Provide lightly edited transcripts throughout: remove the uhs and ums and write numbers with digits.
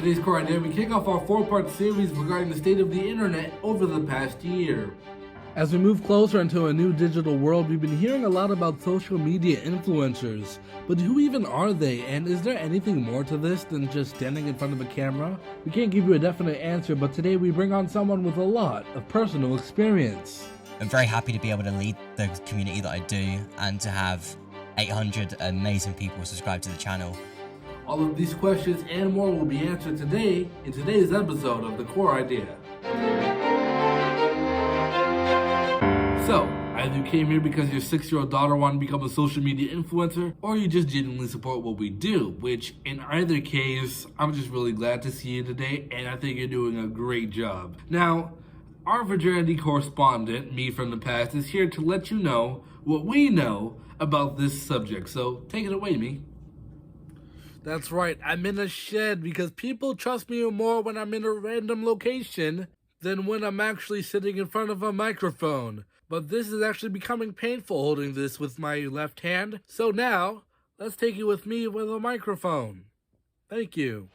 today's core idea, we kick off our 4-part series regarding the state of the internet over the past year. As we move closer into a new digital world, we've been hearing a lot about social media influencers. But who even are they, and is there anything more to this than just standing in front of a camera? We can't give you a definite answer, but today we bring on someone with a lot of personal experience. I'm very happy to be able to lead the community that I do and to have 800 amazing people subscribe to the channel. All of these questions and more will be answered today in today's episode of The Core Idea. So, either you came here because your 6-year-old daughter wanted to become a social media influencer, or you just genuinely support what we do, which in either case, I'm just really glad to see you today, and I think you're doing a great job. Now, our fraternity correspondent, me from the past, is here to let you know what we know about this subject, so take it away, me. That's right, I'm in a shed because people trust me more when I'm in a random location than when I'm actually sitting in front of a microphone. But this is actually becoming painful holding this with my left hand, so now, let's take it with me with a microphone. Thank you.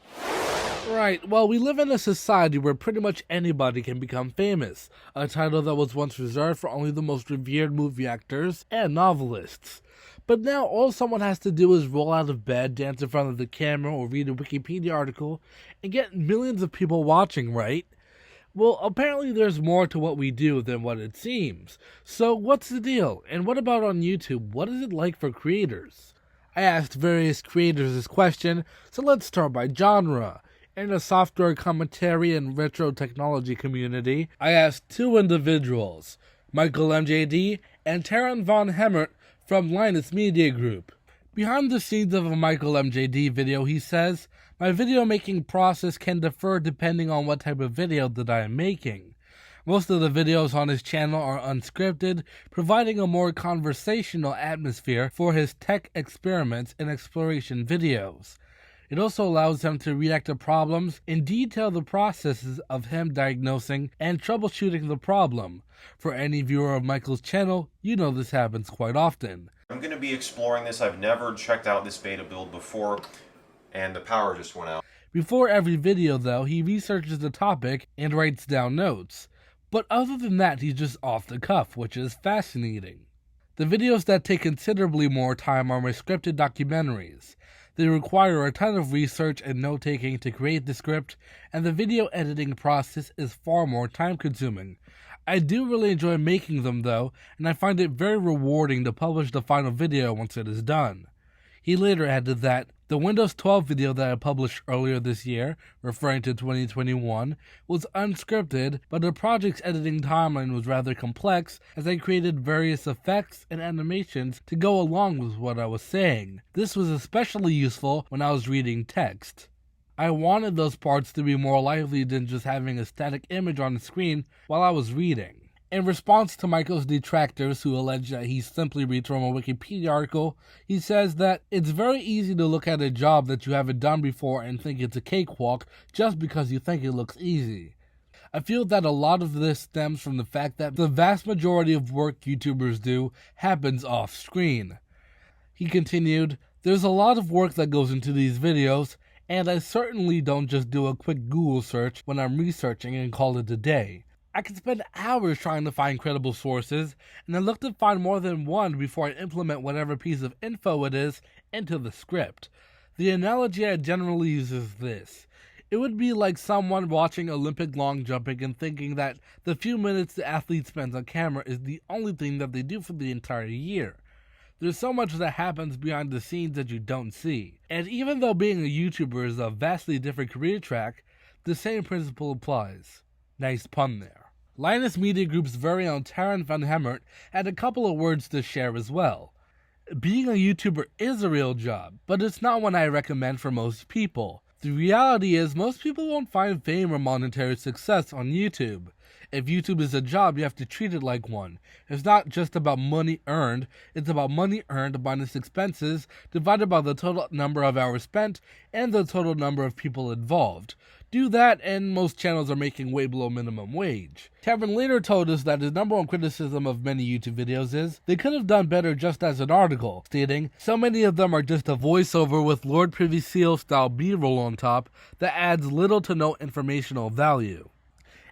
Right, well, we live in a society where pretty much anybody can become famous, a title that was once reserved for only the most revered movie actors and novelists. But now all someone has to do is roll out of bed, dance in front of the camera, or read a Wikipedia article, and get millions of people watching, right? Well, apparently there's more to what we do than what it seems. So what's the deal? And what about on YouTube? What is it like for creators? I asked various creators this question, so let's start by genre. In the software commentary and retro technology community, I asked two individuals, Michael MJD and Taran von Hemert from Linus Media Group. Behind the scenes of a Michael MJD video, he says, "My video making process can differ depending on what type of video that I am making. Most of the videos on his channel are unscripted, providing a more conversational atmosphere for his tech experiments and exploration videos. It also allows him to react to problems and detail the processes of him diagnosing and troubleshooting the problem. For any viewer of Michael's channel, you know this happens quite often." I'm going to be exploring this. I've never checked out this beta build before, and the power just went out. Before every video, though, he researches the topic and writes down notes. But other than that, he's just off the cuff, which is fascinating. The videos that take considerably more time are my scripted documentaries. They require a ton of research and note-taking to create the script, and the video editing process is far more time-consuming. I do really enjoy making them, though, and I find it very rewarding to publish the final video once it is done. He later added that the Windows 12 video that I published earlier this year, referring to 2021, was unscripted, but the project's editing timeline was rather complex as I created various effects and animations to go along with what I was saying. This was especially useful when I was reading text. I wanted those parts to be more lively than just having a static image on the screen while I was reading. In response to Michael's detractors who allege that he simply reads from a Wikipedia article, he says that it's very easy to look at a job that you haven't done before and think it's a cakewalk just because you think it looks easy. I feel that a lot of this stems from the fact that the vast majority of work YouTubers do happens off-screen. He continued, "There's a lot of work that goes into these videos, and I certainly don't just do a quick Google search when I'm researching and call it a day. I can spend hours trying to find credible sources, and I look to find more than one before I implement whatever piece of info it is into the script. The analogy I generally use is this. It would be like someone watching Olympic long jumping and thinking that the few minutes the athlete spends on camera is the only thing that they do for the entire year. There's so much that happens behind the scenes that you don't see. And even though being a YouTuber is a vastly different career track, the same principle applies." Nice pun there. Linus Media Group's very own Taran von Hemert had a couple of words to share as well. "Being a YouTuber is a real job, but it's not one I recommend for most people. The reality is most people won't find fame or monetary success on YouTube. If YouTube is a job, you have to treat it like one. It's not just about money earned, it's about money earned minus expenses divided by the total number of hours spent and the total number of people involved. Do that, and most channels are making way below minimum wage. Taran later told us that his number one criticism of many YouTube videos is they could have done better just as an article, stating, so many of them are just a voiceover with Lord Privy Seal style B-roll on top that adds little to no informational value.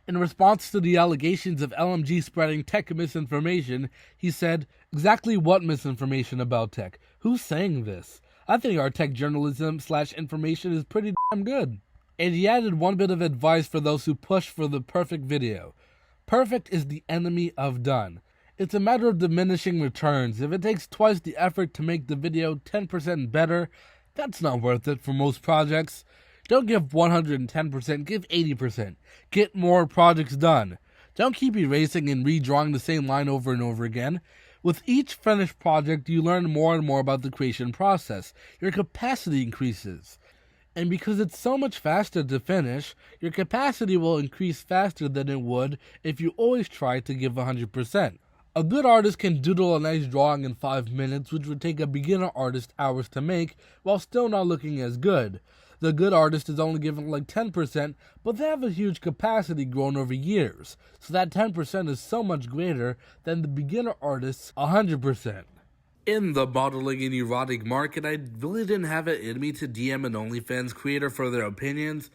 In response to the allegations of LMG spreading tech misinformation, he said, exactly what misinformation about tech? Who's saying this? I think our tech journalism / information is pretty damn good. And he added one bit of advice for those who push for the perfect video. Perfect is the enemy of done. It's a matter of diminishing returns. If it takes twice the effort to make the video 10% better, that's not worth it for most projects. Don't give 110%, give 80%. Get more projects done. Don't keep erasing and redrawing the same line over and over again. With each finished project, you learn more and more about the creation process. Your capacity increases. And because it's so much faster to finish, your capacity will increase faster than it would if you always try to give 100%. A good artist can doodle a nice drawing in 5 minutes, which would take a beginner artist hours to make, while still not looking as good. The good artist is only given like 10%, but they have a huge capacity grown over years, so that 10% is so much greater than the beginner artist's 100%. In the modeling and erotic market, I really didn't have it in me to DM an OnlyFans creator for their opinions.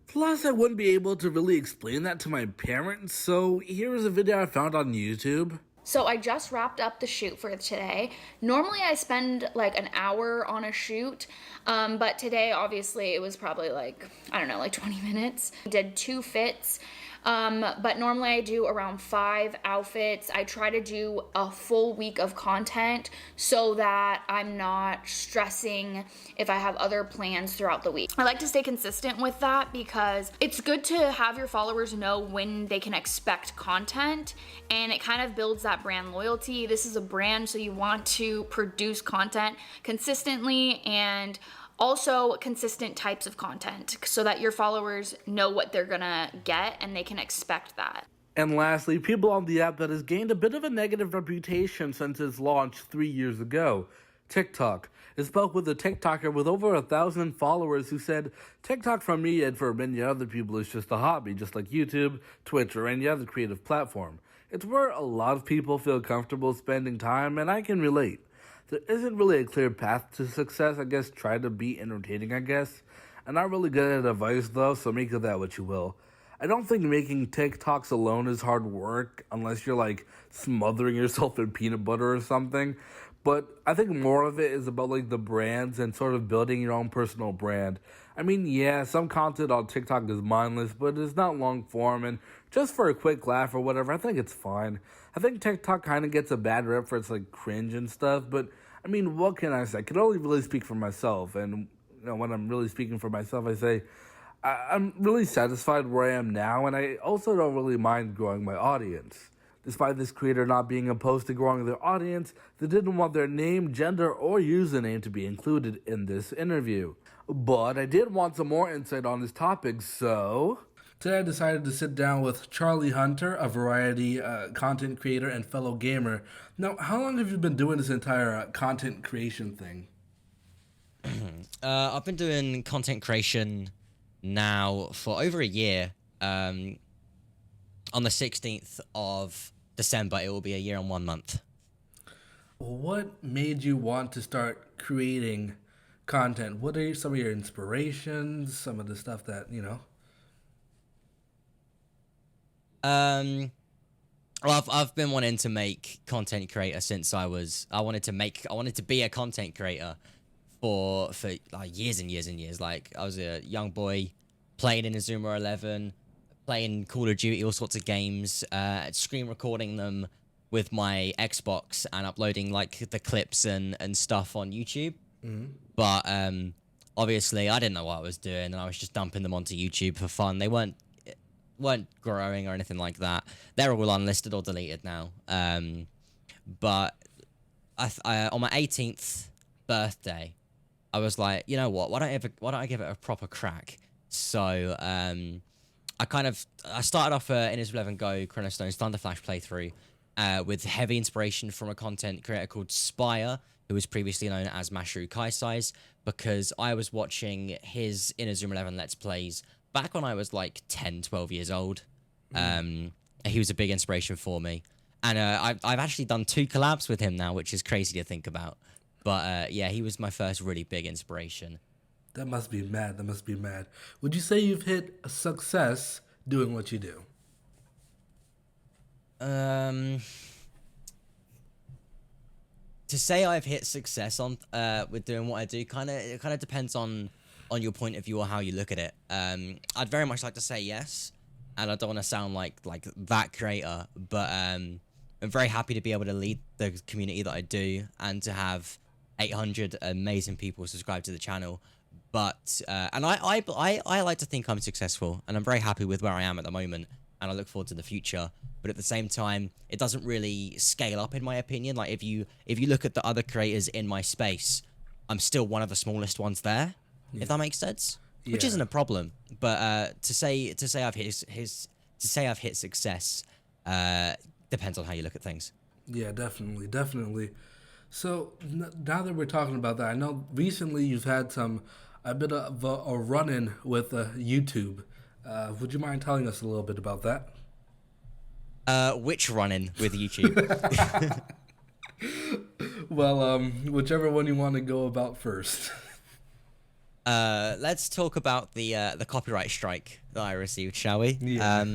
Plus, I wouldn't be able to really explain that to my parents, so here is a video I found on YouTube. So I just wrapped up the shoot for today. Normally I spend like an hour on a shoot, but today obviously it was probably like, I don't know, like 20 minutes. I did 2 fits. But normally I do around 5 outfits. I try to do a full week of content so that I'm not stressing if I have other plans throughout the week. I like to stay consistent with that because it's good to have your followers know when they can expect content, and it kind of builds that brand loyalty. This is a brand, so you want to produce content consistently and also consistent types of content so that your followers know what they're gonna get and they can expect that. And lastly, people on the app that has gained a bit of a negative reputation since its launch 3 years ago, TikTok. I spoke with a TikToker with over 1,000 followers who said, TikTok for me and for many other people is just a hobby, just like YouTube, Twitch, or any other creative platform. It's where a lot of people feel comfortable spending time, and I can relate. There isn't really a clear path to success. I guess try to be entertaining, I guess. I'm not really good at advice, though, so make of that what you will. I don't think making TikToks alone is hard work, unless you're, like, smothering yourself in peanut butter or something. But I think more of it is about, like, the brands and sort of building your own personal brand. I mean, yeah, some content on TikTok is mindless, but it's not long form, and just for a quick laugh or whatever, I think it's fine. I think TikTok kind of gets a bad rep for its, like, cringe and stuff, but I mean, what can I say? I can only really speak for myself, and when I'm really speaking for myself, I say I'm really satisfied where I am now, and I also don't really mind growing my audience. Despite this creator not being opposed to growing their audience, they didn't want their name, gender, or username to be included in this interview. But I did want some more insight on this topic, so today I decided to sit down with CharlieHuntxr, a variety content creator and fellow gamer. Now, how long have you been doing this entire content creation thing? I've been doing content creation now for over a year. On the 16th of December, it will be a year and 1 month. What made you want to start creating content? What are some of your inspirations, some of the stuff that, Well, I've been wanting to make content creator since I wanted to be a content creator for like years and years and years. Like, I was a young boy playing in Azuma 11, playing Call of Duty, all sorts of games, screen recording them with my Xbox and uploading like the clips and stuff on YouTube. Mm-hmm. But obviously I didn't know what I was doing, and I was just dumping them onto YouTube for fun. They weren't growing or anything like that. They're all unlisted or deleted now. But I on my 18th birthday, I was like, you know what? Why don't I give it a proper crack? So I started off in Azuma 11 Go Chronostone's Thunder Flash playthrough with heavy inspiration from a content creator called Spire, who was previously known as Mashu Kaisai's, because I was watching his Inazuma 11 Let's Plays back when I was like 10, 12 years old. He was a big inspiration for me. And I've actually done 2 collabs with him now, which is crazy to think about. But yeah, he was my first really big inspiration. That must be mad. That must be mad. Would you say you've hit a success doing what you do? To say I've hit success on with doing what I do, it kind of depends on your point of view or how you look at it. I'd very much like to say yes, and I don't want to sound like that creator, but I'm very happy to be able to lead the community that I do and to have 800 amazing people subscribe to the channel. But and I like to think I'm successful, and I'm very happy with where I am at the moment, and I look forward to the future. But at the same time, it doesn't really scale up, in my opinion. Like if you look at the other creators in my space, I'm still one of the smallest ones there, if that makes sense. Yeah. Which isn't a problem. But to say I've hit success depends on how you look at things. Yeah, definitely. So now that we're talking about that, I know recently you've had a bit of a run-in with YouTube. Would you mind telling us a little bit about that? Which run-in with YouTube? Well, whichever one you want to go about first. Let's talk about the copyright strike that I received, shall we? Yeah.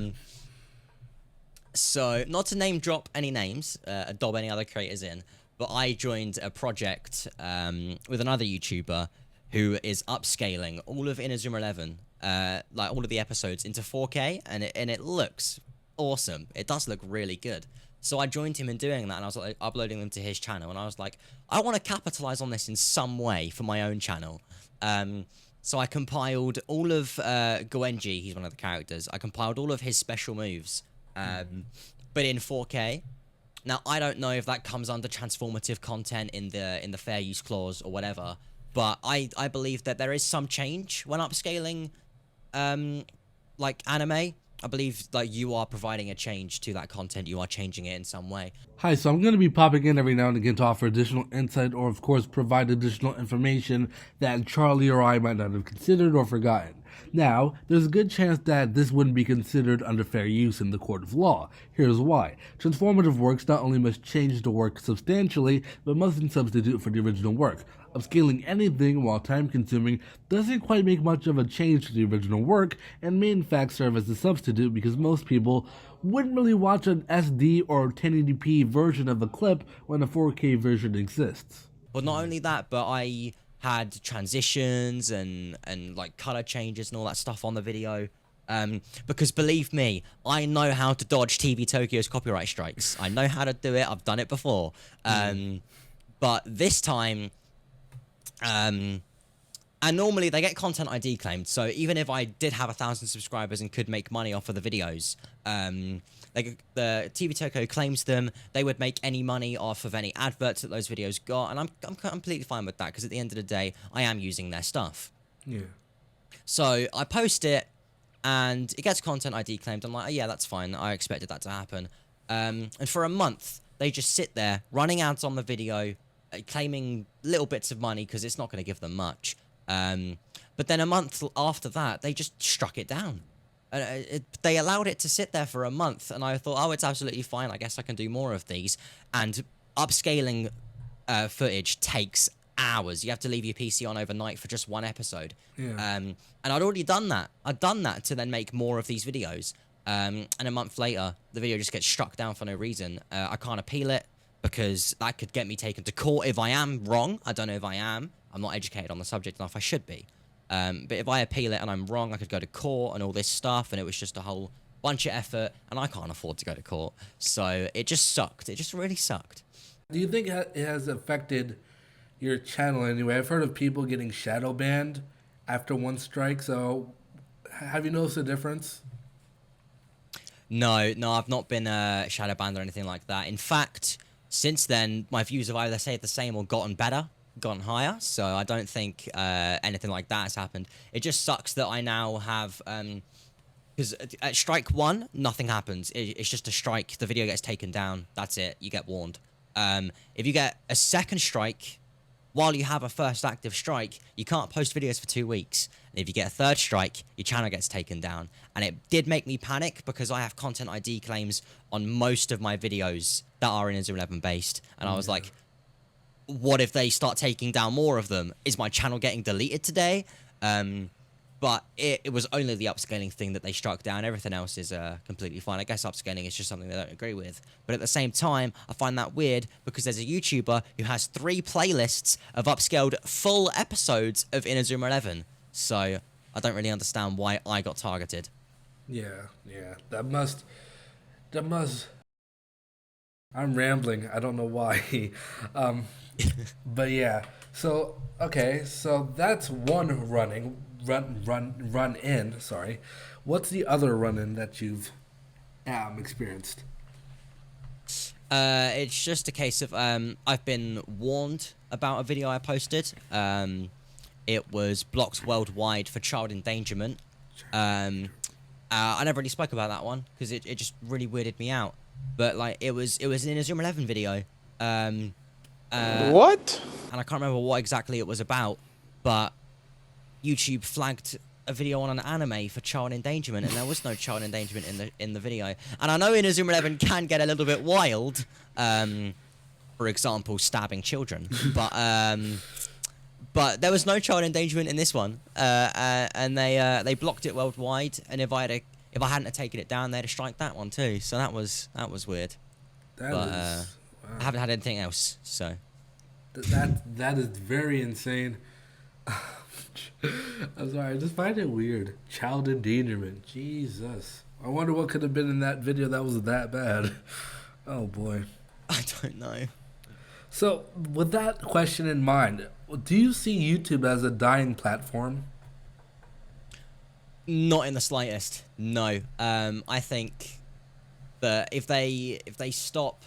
So, not to name drop any names, dob any other creators in, but I joined a project with another YouTuber who is upscaling all of Inazuma 11, like all of the episodes into 4K, and it looks awesome. It does look really good. So I joined him in doing that, and I was like uploading them to his channel, and I was like, I want to capitalize on this in some way for my own channel. So I compiled all of Goenji, he's one of the characters. I compiled all of his special moves, but in 4K. Now I don't know if that comes under transformative content in the fair use clause or whatever, but I believe that there is some change when upscaling like anime. I believe like you are providing a change to that content. You are changing it in some way. Hi, so I'm going to be popping in every now and again to offer additional insight or, of course, provide additional information that Charlie or I might not have considered or forgotten. Now, there's a good chance that this wouldn't be considered under fair use in the court of law. Here's why. Transformative works not only must change the work substantially, but mustn't substitute for the original work. Upscaling anything, while time-consuming, doesn't quite make much of a change to the original work, and may in fact serve as a substitute because most people wouldn't really watch an SD or 1080p version of a clip when a 4K version exists. Well, not only that, but I had transitions and like color changes and all that stuff on the video. Because believe me, I know how to dodge TV Tokyo's copyright strikes. I know how to do it. I've done it before. But this time, and normally they get content ID claimed. So even if I did have 1,000 subscribers and could make money off of the videos, like the TV Tokyo claims them, they would make any money off of any adverts that those videos got, and I'm completely fine with that because at the end of the day, I am using their stuff. Yeah. So I post it, and it gets content ID claimed. I'm like, oh yeah, that's fine. I expected that to happen. And for a month, they just sit there running ads on the video, claiming little bits of money because it's not going to give them much. But then a month after that, they just struck it down. They allowed it to sit there for a month, and I thought, oh, it's absolutely fine. I guess I can do more of these. And upscaling footage takes hours. You have to leave your PC on overnight for just one episode. Yeah. And I'd already done that. I'd done that to then make more of these videos. And a month later, the video just gets struck down for no reason. I can't appeal it because that could get me taken to court if I am wrong. I don't know if I am. I'm not educated on the subject enough. I should be. But if I appeal it and I'm wrong, I could go to court and all this stuff, and it was just a whole bunch of effort, and I can't afford to go to court. So it just sucked. It just really sucked. Do you think it has affected your channel anyway? I've heard of people getting shadow banned after one strike, so have you noticed a difference? No, I've not been shadow banned or anything like that. In fact, since then, my views have either stayed the same or gotten better. Gone higher, so I don't think anything like that has happened. It just sucks that I now have because at strike 1 nothing happens. It's just a strike. The video gets taken down. That's it. You get warned. If you get a second strike, while you have a first active strike, you can't post videos for 2 weeks. And if you get a third strike, your channel gets taken down. And it did make me panic because I have content ID claims on most of my videos that are in Zoom 11 based. And I was like, what if they start taking down more of them? Is my channel getting deleted today? But it was only the upscaling thing that they struck down. Everything else is completely fine. I guess upscaling is just something they don't agree with. But at the same time, I find that weird because there's a YouTuber who has 3 playlists of upscaled full episodes of Inazuma 11. So I don't really understand why I got targeted. Yeah. That must. I'm rambling. I don't know why. But yeah. So okay. So that's one run in. Sorry. What's the other run in that you've experienced? It's just a case of I've been warned about a video I posted. It was blocked worldwide for child endangerment. I never really spoke about that one because it just really weirded me out. But like it was an Inazuma 11 video. What? And I can't remember what exactly it was about, but YouTube flagged a video on an anime for child endangerment, and there was no child endangerment in the video. And I know Inazuma 11 can get a little bit wild, for example, stabbing children, but there was no child endangerment in this one, and they blocked it worldwide. And if I hadn't have taken it down, they'd have striked that one too. So that was weird. Wow. I haven't had anything else, so that is very insane. I'm sorry, I just find it weird. Child endangerment. Jesus. I wonder what could have been in that video that was that bad. Oh boy. I don't know. So, with that question in mind, do you see YouTube as a dying platform? Not in the slightest. No. I think that if they stop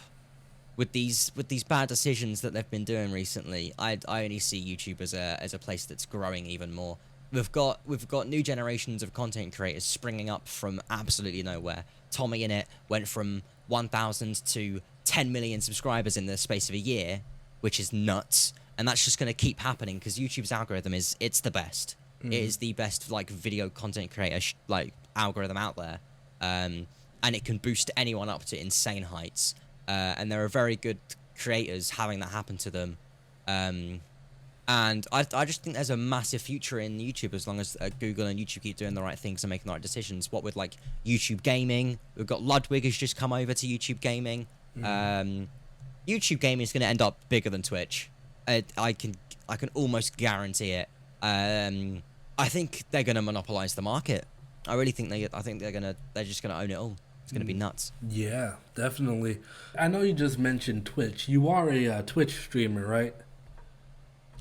with these bad decisions that they've been doing recently, I only see YouTube as a place that's growing even more. We've got new generations of content creators springing up from absolutely nowhere. Tommy in it went from 1,000 to 10 million subscribers in the space of a year, which is nuts. And that's just going to keep happening because YouTube's algorithm it's the best. It is the best like video content creator like algorithm out there, and it can boost anyone up to insane heights. And there are very good creators having that happen to them. And I just think there's a massive future in YouTube as long as Google and YouTube keep doing the right things and making the right decisions. What with like YouTube gaming, we've got Ludwig who's just come over to YouTube gaming. YouTube gaming is going to end up bigger than Twitch. I can almost guarantee it. I think they're going to monopolize the market. I really think they're just going to own it all. It's going to be nuts. Yeah, definitely. I know you just mentioned Twitch. You are a Twitch streamer, right?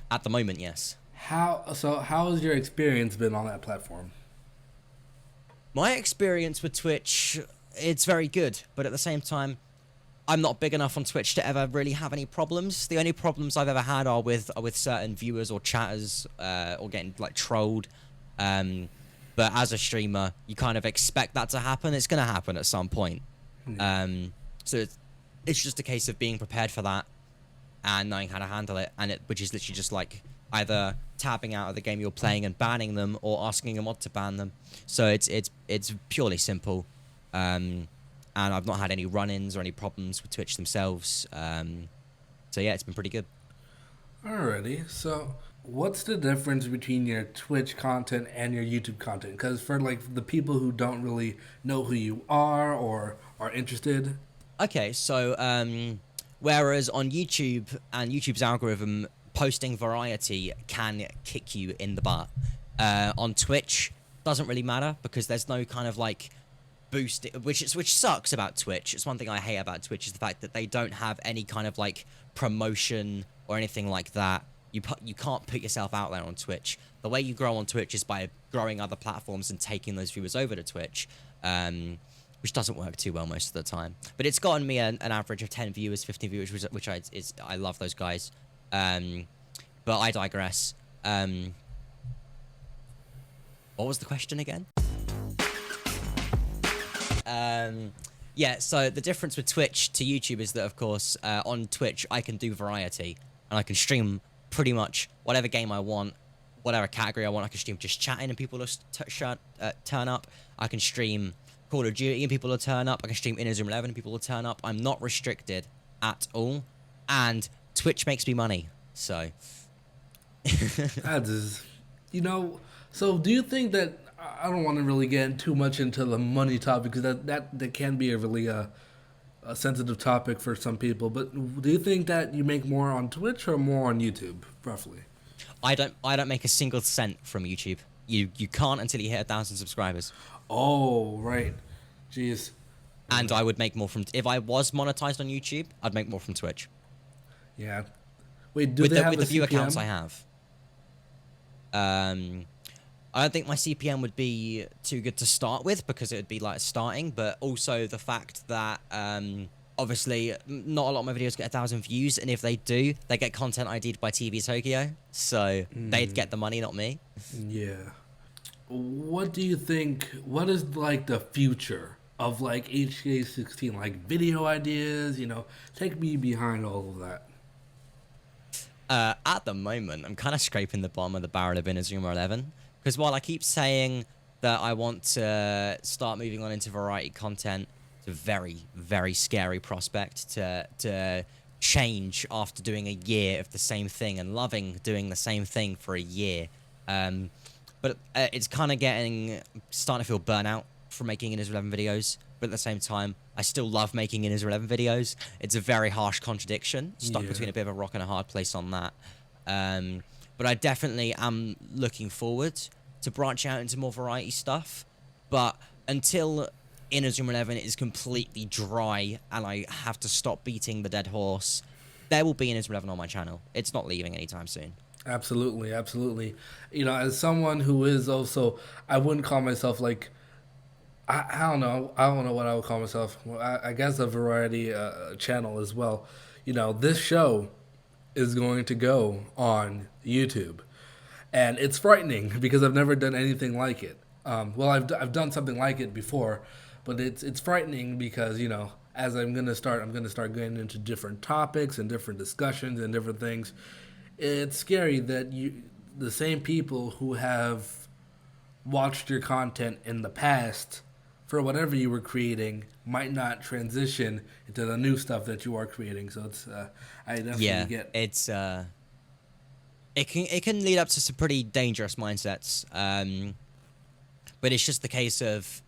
At the moment, yes. How has your experience been on that platform? My experience with Twitch, it's very good, but at the same time, I'm not big enough on Twitch to ever really have any problems. The only problems I've ever had are with certain viewers or chatters, or getting like trolled. But as a streamer, you kind of expect that to happen. It's going to happen at some point. So it's just a case of being prepared for that and knowing how to handle it. Which is literally just like either tabbing out of the game you're playing and banning them, or asking a mod to ban them. So it's purely simple. And I've not had any run-ins or any problems with Twitch themselves. So yeah, it's been pretty good. Alrighty, so what's the difference between your Twitch content and your YouTube content? Because for like the people who don't really know who you are or are interested. Okay, so whereas on YouTube and YouTube's algorithm, posting variety can kick you in the butt. On Twitch, doesn't really matter because there's no kind of like boost, which sucks about Twitch. It's one thing I hate about Twitch is the fact that they don't have any kind of like promotion or anything like that. You can't put yourself out there on Twitch. The way you grow on Twitch is by growing other platforms and taking those viewers over to Twitch, which doesn't work too well most of the time. But it's gotten me an average of 10 viewers, 15 viewers, which I love those guys. But I digress. What was the question again? Yeah, so the difference with Twitch to YouTube is that, of course, on Twitch, I can do variety, and I can stream pretty much whatever game I want, whatever category I want. I can stream just chatting and people will turn up. I can stream Call of Duty and people will turn up. I can stream Inazuma 11 and people will turn up. I'm not restricted at all. And Twitch makes me money, so... That is... so do you think that... I don't want to really get too much into the money topic, because that can be a really a sensitive topic for some people. But do you think that you make more on Twitch or more on YouTube, roughly? I don't make a single cent from YouTube. You can't until you hit 1,000 subscribers. Oh, right. Jeez. And I would make more from... If I was monetized on YouTube, I'd make more from Twitch. Yeah. Wait, with they have with a the few CPM? accounts I have. I don't think my CPM would be too good to start with, because it would be like starting, but also the fact that obviously not a lot of my videos get 1,000 views, and if they do, they get content ID'd by TV Tokyo, so they'd get the money, not me. Yeah. What do you think, what is like the future of like HK16, like video ideas, take me behind all of that. At the moment, I'm kind of scraping the bottom of the barrel of Inazuma 11, because while I keep saying that I want to start moving on into variety content, it's a very, very scary prospect to change after doing a year of the same thing and loving doing the same thing for a year. But it's kind of starting to feel burnout from making Inazuma 11 videos. But at the same time, I still love making Inazuma 11 videos. It's a very harsh contradiction. Stuck between a bit of a rock and a hard place on that. But I definitely am looking forward to branch out into more variety stuff. But until Inazuma 11 is completely dry and I have to stop beating the dead horse, there will be Inazuma 11 on my channel. It's not leaving anytime soon. Absolutely, absolutely. As someone who is also, I wouldn't call myself like, I don't know what I would call myself. Well, I guess a variety channel as well. This show is going to go on YouTube, and it's frightening because I've never done anything like it. Well, I've done something like it before, but it's frightening because as I'm gonna start getting into different topics and different discussions and different things. It's scary that the same people who have watched your content in the past for whatever you were creating might not transition into the new stuff that you are creating. So it's I definitely get it's it can lead up to some pretty dangerous mindsets. But it's just the case of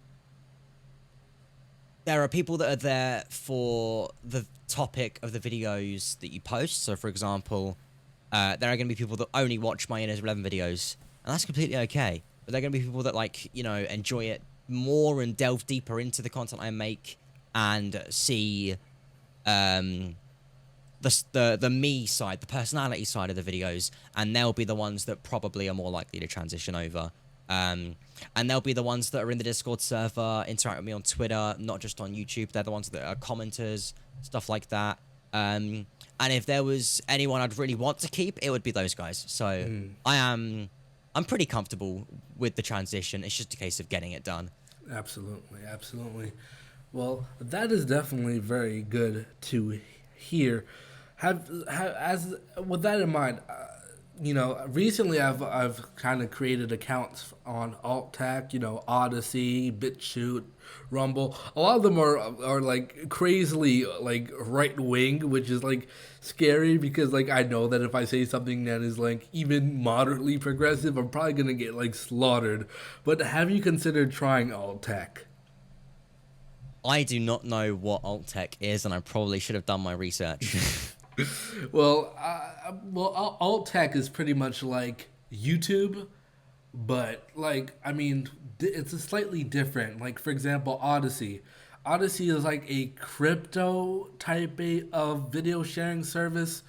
there are people that are there for the topic of the videos that you post. So for example, there are going to be people that only watch my Inazuma 11 videos, and that's completely okay. But there are going to be people that enjoy it more and delve deeper into the content I make and see the me side, the personality side of the videos, and they'll be the ones that probably are more likely to transition over. And they'll be the ones that are in the Discord server, interact with me on Twitter, not just on YouTube. They're the ones that are commenters, stuff like that. And if there was anyone I'd really want to keep, it would be those guys. So I'm pretty comfortable with the transition. It's just a case of getting it done. Absolutely, absolutely. Well, that is definitely very good to hear. As with that in mind, recently I've kind of created accounts on Alt-Tech, Odysee, BitChute, Rumble. A lot of them are like crazily like right wing, which is like scary because like I know that if I say something that is like even moderately progressive, I'm probably gonna get like slaughtered. But have you considered trying Alt-Tech? I do not know what Alt-Tech is, and I probably should have done my research. Well, Alt-Tech is pretty much like YouTube, but it's a slightly different. Like for example, Odysee. Odysee is like a crypto type of video sharing service.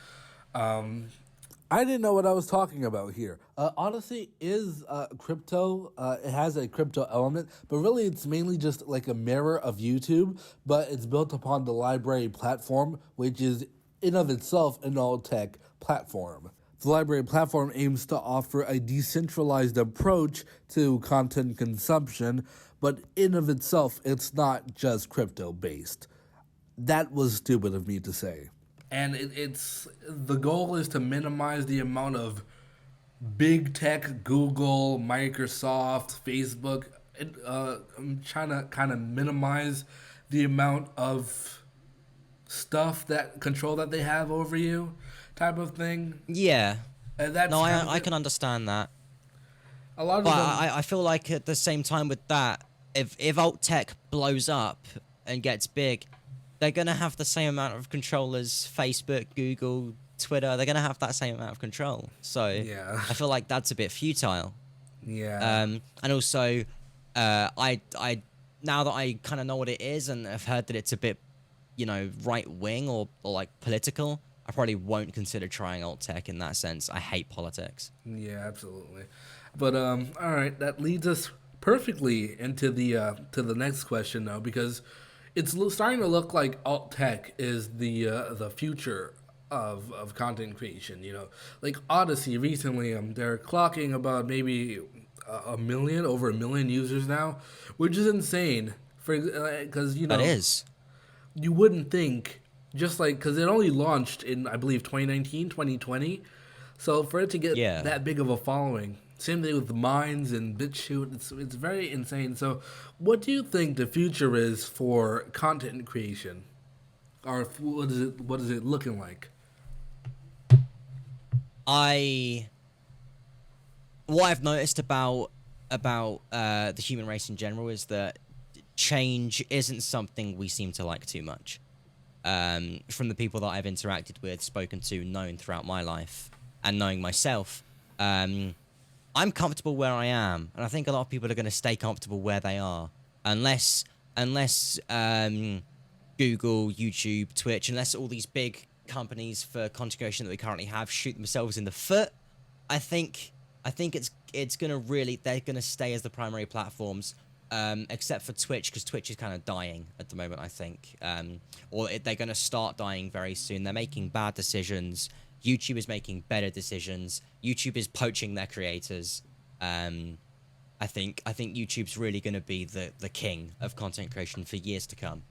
I didn't know what I was talking about here. Odysee is crypto. It has a crypto element, but really it's mainly just like a mirror of YouTube, but it's built upon the LBRY platform, which is in of itself an Alt-Tech platform. The LBRY platform aims to offer a decentralized approach to content consumption, but in of itself, it's not just crypto-based. That was stupid of me to say. and it's the goal is to minimize the amount of big tech, Google, Microsoft, Facebook. I'm trying to kind of minimize the amount of stuff that control that they have over you, type of thing. Yeah. And that's No, kind of I can understand that. a lot of But them. I feel like at the same time with that, if alt tech blows up and gets big, they're gonna have the same amount of control as Facebook, Google, Twitter. They're gonna have that same amount of control. So Yeah. I feel like that's a bit futile. Yeah. And also, I now that I kind of know what it is and have heard that it's a bit, you know, right wing or like political, I probably won't consider trying alt tech in that sense. I hate politics. Yeah, absolutely. But all right, that leads us perfectly into the next question though, because it's starting to look like alt tech is the future of content creation. You know, like Odysee recently, they're clocking about maybe over a million users now, which is insane. For because you know That is. you wouldn't think, just like, because it only launched in, I believe, 2019, 2020. So for it to get Yeah. that big of a following, same thing with the Minds and BitChute, it's very insane. So what do you think the future is for content creation? Or what is it looking like? What I've noticed about the human race in general is that change isn't something we seem to like too much. From the people that I've interacted with, spoken to, known throughout my life, and knowing myself, I'm comfortable where I am, and I think a lot of people are going to stay comfortable where they are, unless Google, YouTube, Twitch, unless all these big companies for content creation that we currently have shoot themselves in the foot. I think it's gonna really, they're gonna stay as the primary platforms, except for Twitch, because Twitch is kind of dying at the moment, I think, they're gonna start dying very soon. They're making bad decisions. YouTube is making better decisions. YouTube is poaching their creators. I think YouTube's really gonna be the king of content creation for years to come.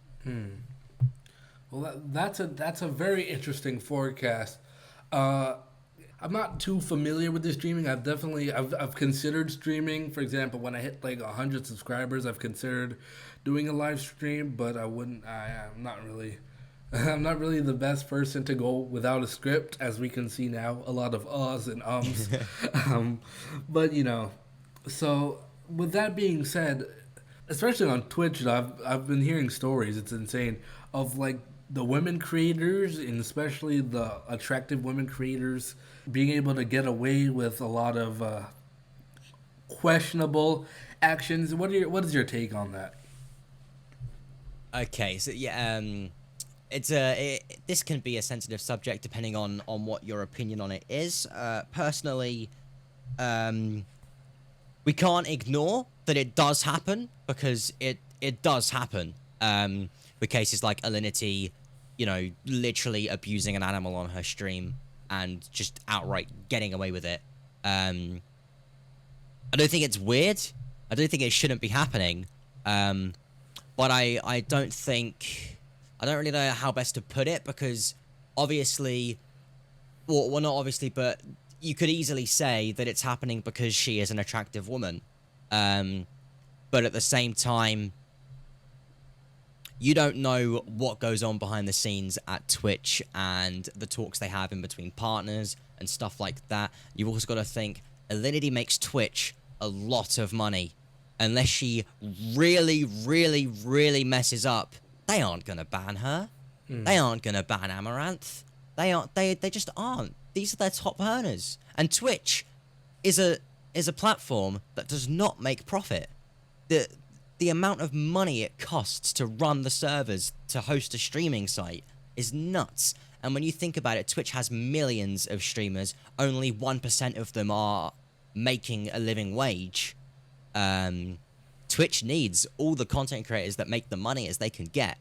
Well, that's a very interesting forecast. I'm not too familiar with the streaming. I've considered streaming. For example, when I hit like 100 subscribers, I've considered doing a live stream, but I'm not really I'm not really the best person to go without a script, as we can see now, a lot of uhs and ums. But you know, so with that being said, especially on Twitch, I've been hearing stories. It's insane of like the women creators, and especially the attractive women creators, being able to get away with a lot of questionable actions. What is your take on that? Okay, so yeah, this can be a sensitive subject depending on what your opinion on it is. Personally, we can't ignore that it does happen, because it does happen. With cases like Alinity, you know, literally abusing an animal on her stream and just outright getting away with it. I don't think it's weird. I don't think it shouldn't be happening. But I don't really know how best to put it, because obviously, well, not obviously, but you could easily say that it's happening because she is an attractive woman. But at the same time, you don't know what goes on behind the scenes at Twitch and the talks they have in between partners and stuff like that. You've also got to think, Alinity makes Twitch a lot of money. Unless she really, really, really messes up, they aren't going to ban her. They aren't going to ban Amaranth. They just aren't. These are their top earners. And Twitch is a platform that does not make profit. The amount of money it costs to run the servers to host a streaming site is nuts. And when you think about it, Twitch has millions of streamers. Only 1% of them are making a living wage. Twitch needs all the content creators that make the money as they can get.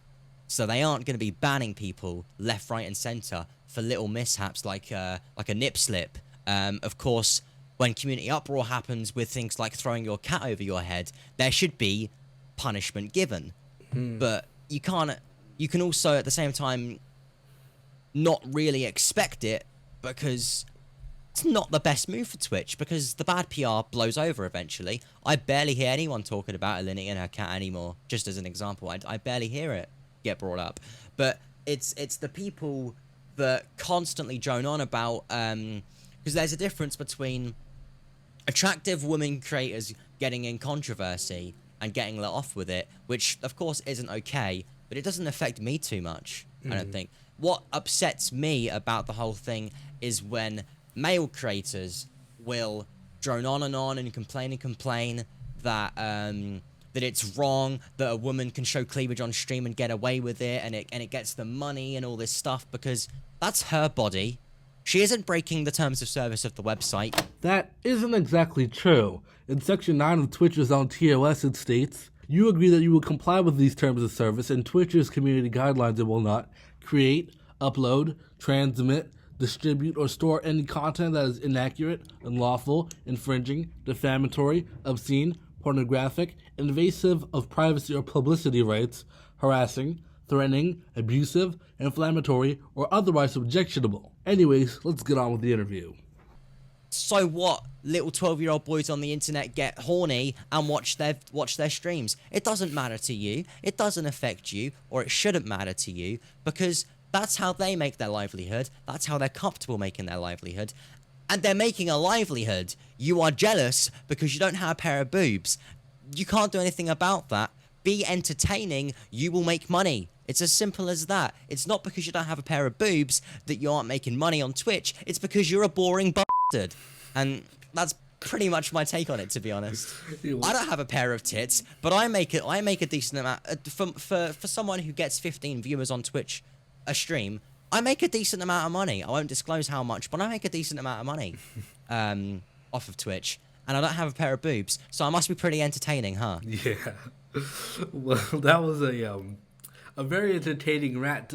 So they aren't going to be banning people left, right, and center for little mishaps like a nip slip. Of course, when community uproar happens with things like throwing your cat over your head, there should be punishment given. But you can also at the same time not really expect it, because it's not the best move for Twitch, because the bad PR blows over eventually. I barely hear anyone talking about Alinity and her cat anymore, just as an example. I barely hear it get brought up. But it's the people that constantly drone on about, because there's a difference between attractive women creators getting in controversy and getting let off with it, which of course isn't okay, but it doesn't affect me too much, I don't think. What upsets me about the whole thing is when male creators will drone on and complain that that it's wrong that a woman can show cleavage on stream and get away with it, and it gets the money and all this stuff, because that's her body. She isn't breaking the terms of service of the website. That isn't exactly true. In Section 9 of Twitch's own TOS, it states, you agree that you will comply with these terms of service and Twitch's community guidelines and will not create, upload, transmit, distribute, or store any content that is inaccurate, unlawful, infringing, defamatory, obscene, pornographic, invasive of privacy or publicity rights, harassing, threatening, abusive, inflammatory, or otherwise objectionable. Anyways, let's get on with the interview. So what? Little 12-year-old boys on the internet get horny and watch their streams. It doesn't matter to you. It doesn't affect you, or it shouldn't matter to you, because that's how they make their livelihood. That's how they're comfortable making their livelihood. And they're making a livelihood. You are jealous because you don't have a pair of boobs. You can't do anything about that. Be entertaining, you will make money. It's as simple as that. It's not because you don't have a pair of boobs that you aren't making money on Twitch. It's because you're a boring bastard. And that's pretty much my take on it, to be honest. I don't have a pair of tits, but I make a decent amount. For someone who gets 15 viewers on Twitch a stream, I make a decent amount of money. I won't disclose how much, but I make a decent amount of money off of Twitch. And I don't have a pair of boobs, so I must be pretty entertaining, huh? Yeah. Well, that was a very entertaining rant,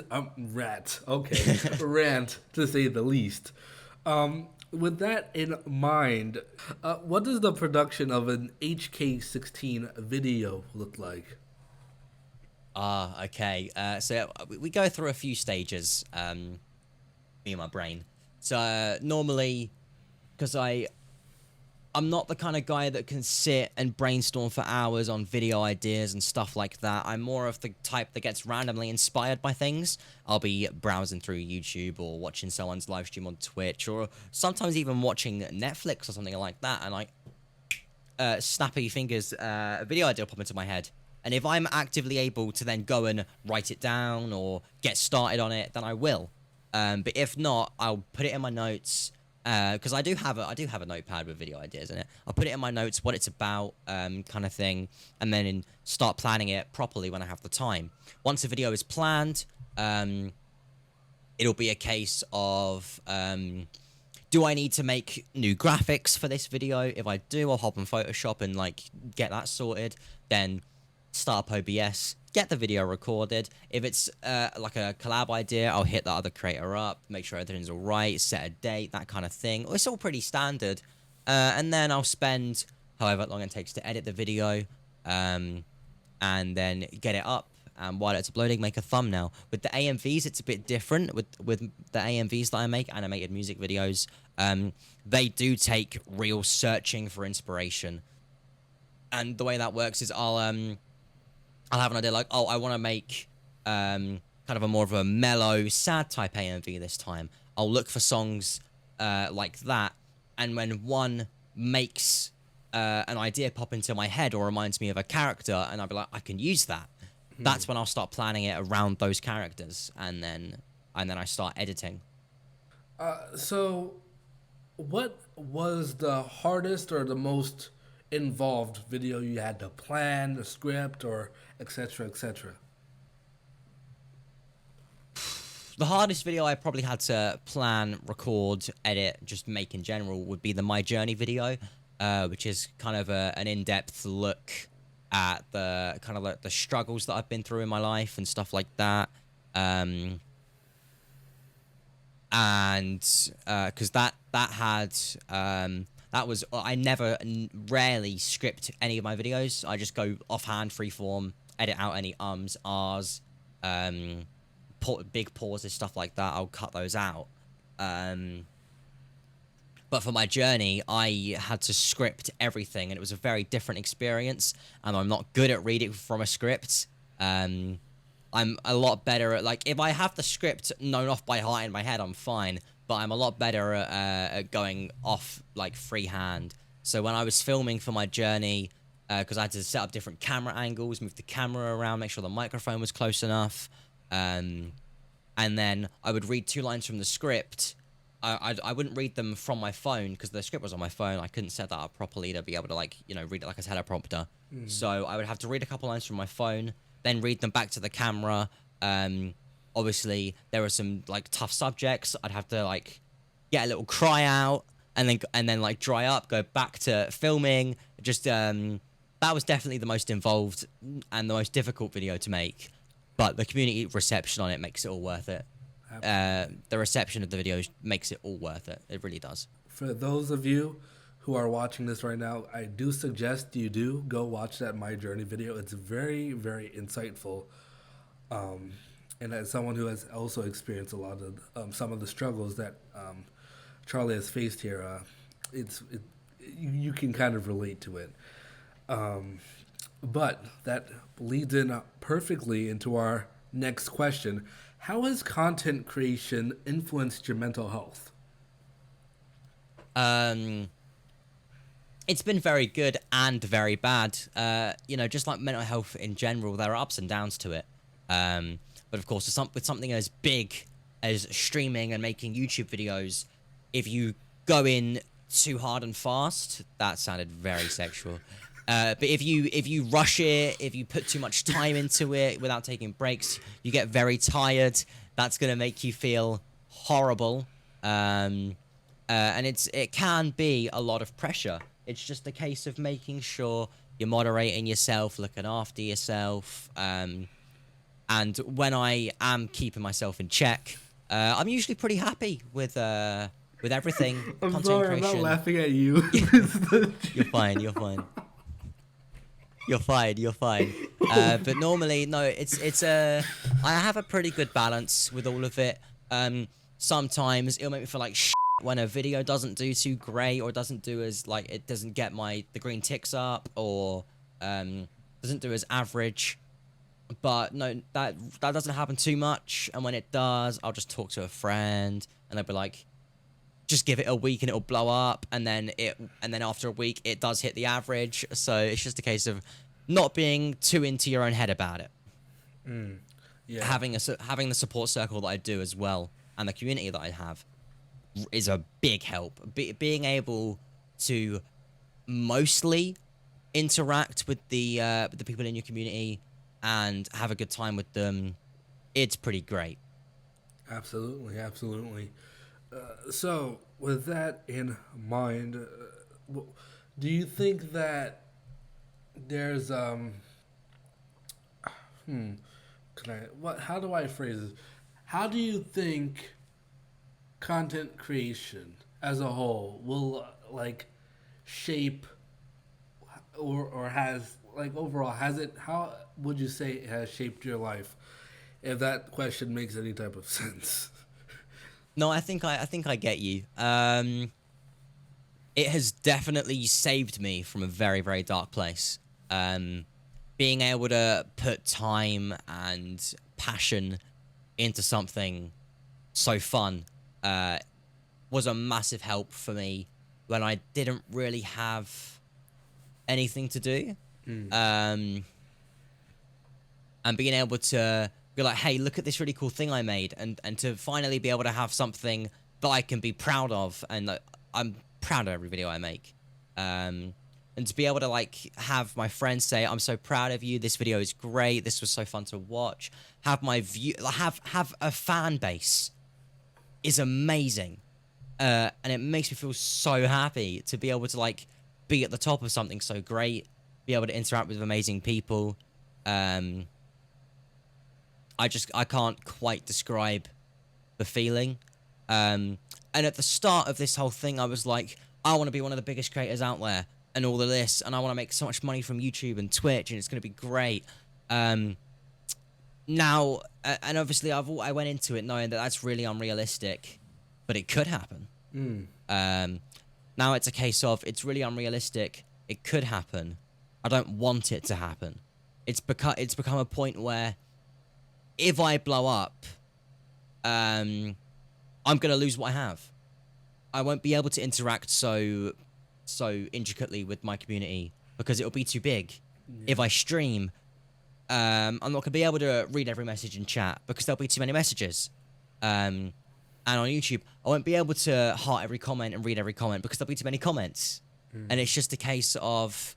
to say the least. With that in mind, what does the production of an HK16 video look like? Okay. So we go through a few stages, me and my brain. So normally, because I'm not the kind of guy that can sit and brainstorm for hours on video ideas and stuff like that. I'm more of the type that gets randomly inspired by things. I'll be browsing through YouTube or watching someone's live stream on Twitch, or sometimes even watching Netflix or something like that, and snappy fingers, a video idea will pop into my head. And if I'm actively able to then go and write it down or get started on it, then I will. But if not, I'll put it in my notes. Because I do have a notepad with video ideas in it. I'll put it in my notes, what it's about, kind of thing, and then start planning it properly when I have the time. Once a video is planned, it'll be a case of, do I need to make new graphics for this video? If I do, I'll hop on Photoshop and get that sorted. Then start up OBS, get the video recorded. If it's like a collab idea, I'll hit the other creator up, make sure everything's all right, set a date, that kind of thing. It's all pretty standard. And then I'll spend however long it takes to edit the video, and then get it up. And while it's uploading, make a thumbnail. With the AMVs, it's a bit different. With the AMVs that I make, animated music videos, they do take real searching for inspiration. And the way that works is I'll have an idea like, oh, I want to make kind of a more of a mellow, sad type AMV this time. I'll look for songs like that, and when one makes an idea pop into my head or reminds me of a character, and I'll be like, I can use that. That's when I'll start planning it around those characters, and then I start editing. So, what was the hardest or the most involved video you had to plan, the script, or etc., etc.? The hardest video I probably had to plan, record, edit, just make in general would be the My Journey video, which is kind of an in-depth look at the kind of the struggles that I've been through in my life and stuff like that. And because that had that was, I rarely script any of my videos. I just go offhand, freeform, edit out any ums, ahs, big pauses, stuff like that, I'll cut those out. But for my journey, I had to script everything, and it was a very different experience. And I'm not good at reading from a script. I'm a lot better at, like, if I have the script known off by heart in my head, I'm fine. But I'm a lot better at going off, like, freehand. So when I was filming for my journey, because I had to set up different camera angles, move the camera around, make sure the microphone was close enough, and then I would read 2 lines from the script. I wouldn't read them from my phone because the script was on my phone. I couldn't set that up properly to be able to, like, you know, read it like a teleprompter. So I would have to read a couple lines from my phone, then read them back to the camera. Obviously, there were some, like, tough subjects. I'd have to, like, get a little cry out and then like dry up, go back to filming. Just that was definitely the most involved and the most difficult video to make. But the community reception on it makes it all worth it. The reception of the videos makes it all worth it. It really does. For those of you who are watching this right now, I do suggest you do go watch that My Journey video. It's very, very insightful. And as someone who has also experienced a lot of some of the struggles that Charlie has faced here, you can kind of relate to it. But that leads in perfectly into our next question. How has content creation influenced your mental health? It's been very good and very bad. You know, just like mental health in general, there are ups and downs to it. But of course, with something as big as streaming and making YouTube videos, if you go in too hard and fast, that sounded very sexual. But if you rush it, if you put too much time into it without taking breaks, you get very tired. That's gonna make you feel horrible, and it can be a lot of pressure. It's just a case of making sure you're moderating yourself, looking after yourself, and when I am keeping myself in check, I'm usually pretty happy with everything. I'm content sorry, creation. I'm not laughing at you. You're fine. You're fine. But normally, no, I have a pretty good balance with all of it. Sometimes it'll make me feel like shit when a video doesn't do too great, or doesn't do as, like, it doesn't get the green ticks up, or doesn't do as average. But no, that doesn't happen too much. And when it does, I'll just talk to a friend, and they'll be like, just give it a week and it'll blow up, and then after a week it does hit the average. So it's just a case of not being too into your own head about it. Yeah. Having the support circle that I do as well, and the community that I have, is a big help. Being able to mostly interact with the people in your community and have a good time with them, it's pretty great. Absolutely. So, with that in mind, do you think that there's how do I phrase this? How do you think content creation as a whole will shape or has overall how would you say it has shaped your life, if that question makes any type of sense? No, I think I get you. It has definitely saved me from a very, very dark place. Being able to put time and passion into something so fun was a massive help for me when I didn't really have anything to do. And being able to be like, hey, look at this really cool thing I made, and to finally be able to have something that I can be proud of, and I'm proud of every video I make, and to be able to have my friends say, I'm so proud of you, this video is great, this was so fun to watch, have my have a fan base is amazing, and it makes me feel so happy to be able to be at the top of something so great, be able to interact with amazing people. I can't quite describe the feeling. And at the start of this whole thing, I was like, I want to be one of the biggest creators out there and all of this, and I want to make so much money from YouTube and Twitch, and it's going to be great. Now now, and obviously I went into it knowing that that's really unrealistic, but it could happen. Now it's a case of it's really unrealistic. It could happen. I don't want it to happen. It's become a point where if I blow up, I'm gonna lose what I have. I won't be able to interact so intricately with my community because it'll be too big. If I stream, I'm not gonna be able to read every message in chat because there'll be too many messages. And on YouTube, I won't be able to heart every comment and read every comment because there'll be too many comments. And it's just a case of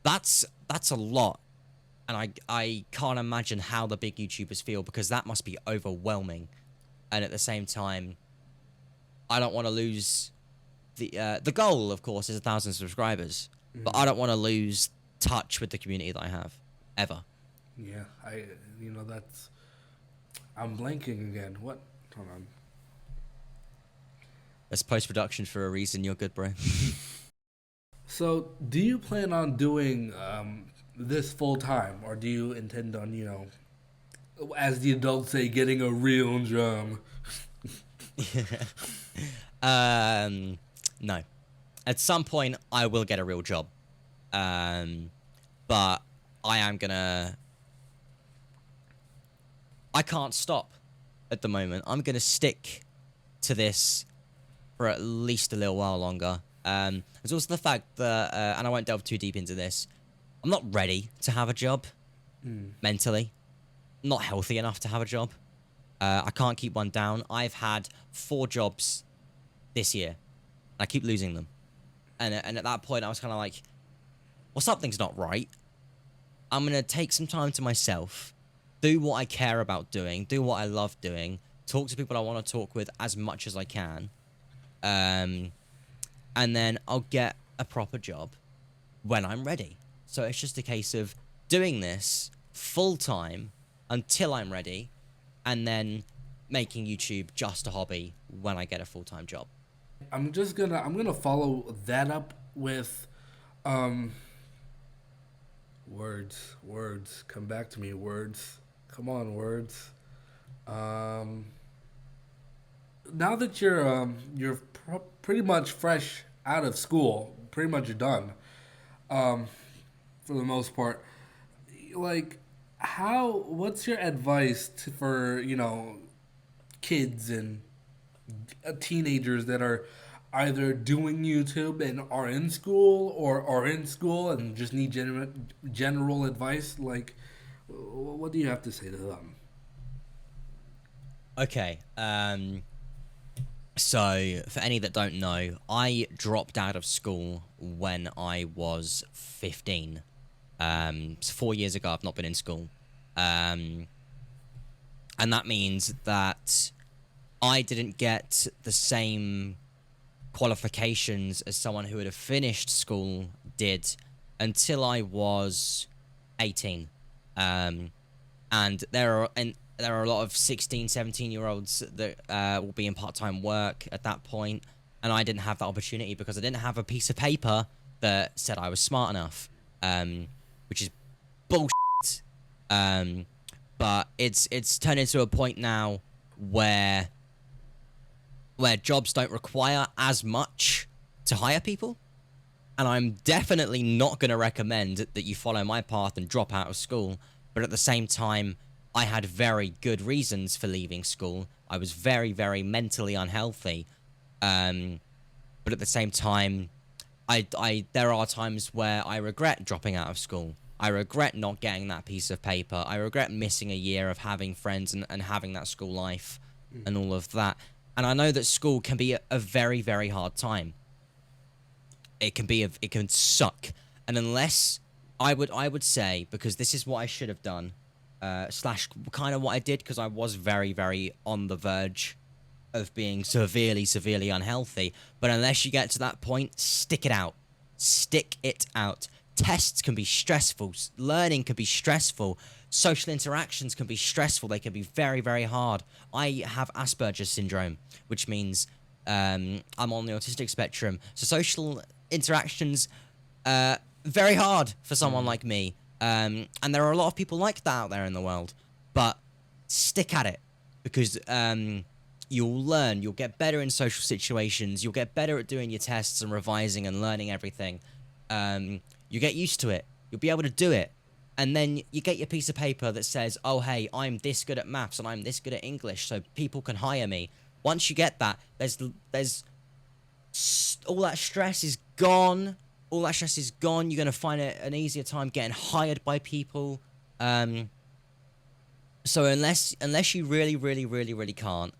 that's a lot. And I can't imagine how the big YouTubers feel because that must be overwhelming. And at the same time, I don't want to lose the goal, of course, is 1,000 subscribers. But I don't want to lose touch with the community that I have ever. Yeah, that's. I'm blanking again. What? Hold on. That's post-production for a reason. You're good, bro. So, do you plan on doing this full time, or do you intend on, as the adults say, getting a real job? No. At some point, I will get a real job. But I am gonna. I can't stop at the moment. I'm gonna stick to this for at least a little while longer. There's also the fact that, and I won't delve too deep into this, I'm not ready to have a job mentally. I'm not healthy enough to have a job. I can't keep one down. I've had 4 jobs this year. And I keep losing them. And at that point, I was kind of like, well, something's not right. I'm going to take some time to myself, do what I care about doing, do what I love doing, talk to people I want to talk with as much as I can. And then I'll get a proper job when I'm ready. So it's just a case of doing this full time until I'm ready, and then making YouTube just a hobby when I get a full-time job. I'm gonna follow that up with words. Come back to me, words. Come on, words. Now that you're pretty much fresh out of school, pretty much done, for the most part, like, what's your advice for kids and teenagers that are either doing YouTube and are in school, or are in school and just need general advice? Like, what do you have to say to them? Okay, so for any that don't know, I dropped out of school when I was 15. So 4 years ago, I've not been in school. And that means that I didn't get the same qualifications as someone who would have finished school did until I was 18. And there are a lot of 16, 17-year-olds that will be in part-time work at that point, and I didn't have that opportunity because I didn't have a piece of paper that said I was smart enough, which is bullshit. But it's turned into a point now where jobs don't require as much to hire people, and I'm definitely not going to recommend that you follow my path and drop out of school. But at the same time, I had very good reasons for leaving school. I was very, very mentally unhealthy. But at the same time, there are times where I regret dropping out of school. I regret not getting that piece of paper. I regret missing a year of having friends and having that school life and all of that. And I know that school can be a very, very hard time. It can suck. And unless I would say, because this is what I should have done, slash kind of what I did, because I was very, very on the verge of being severely, severely unhealthy. But unless you get to that point, stick it out. Stick it out. Tests can be stressful. Learning can be stressful. Social interactions can be stressful. They can be very, very hard. I have Asperger's syndrome, which means I'm on the autistic spectrum. So social interactions, very hard for someone like me. And there are a lot of people like that out there in the world. but stick at it, because you'll learn, you'll get better in social situations, you'll get better at doing your tests and revising and learning everything. You get used to it, you'll be able to do it, and then you get your piece of paper that says, oh hey, I'm this good at maths and I'm this good at English, so people can hire me. Once you get that, there's all that stress is gone. All that stress is gone. You're gonna find it an easier time getting hired by people. So unless you really can't,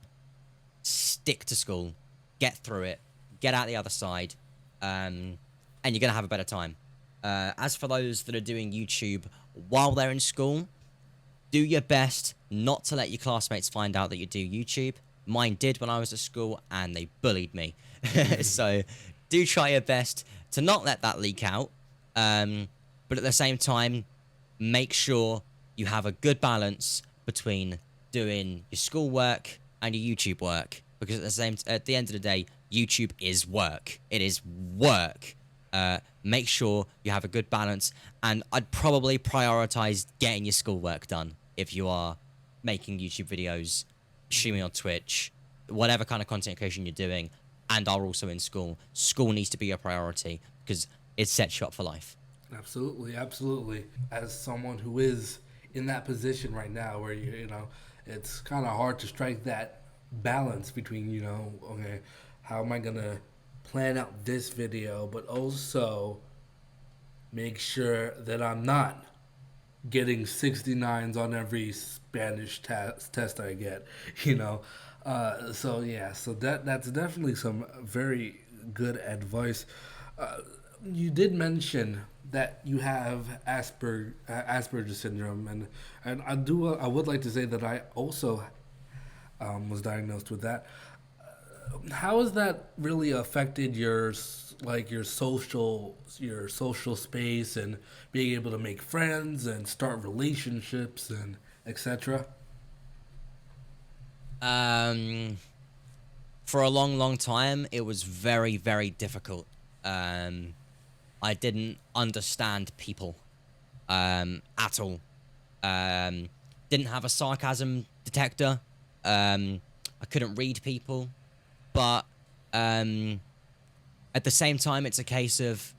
stick to school, get through it, get out the other side, and you're gonna have a better time. As for those that are doing YouTube while they're in school, do your best not to let your classmates find out that you do YouTube. Mine did when I was at school, and they bullied me. So do try your best to not let that leak out. But at the same time, make sure you have a good balance between doing your schoolwork and your YouTube work, because at the end of the day, YouTube is work. It is work. Make sure you have a good balance, and I'd probably prioritize getting your schoolwork done if you are making YouTube videos, streaming on Twitch, whatever kind of content creation you're doing, and are also in school. School needs to be your priority, because it sets you up for life. Absolutely, absolutely. As someone who is in that position right now, where you know, it's kind of hard to strike that balance between, you know, okay, how am I gonna plan out this video, but also make sure that I'm not getting 69s on every Spanish test I get, you know. So that's definitely some very good advice. You did mention that you have Asperger's syndrome, and I would like to say that I also was diagnosed with that. How has that really affected your social space and being able to make friends and start relationships and etc.? For a long time, it was very, very difficult. I didn't understand people at all. Didn't have a sarcasm detector. I couldn't read people. But at the same time, it's a case of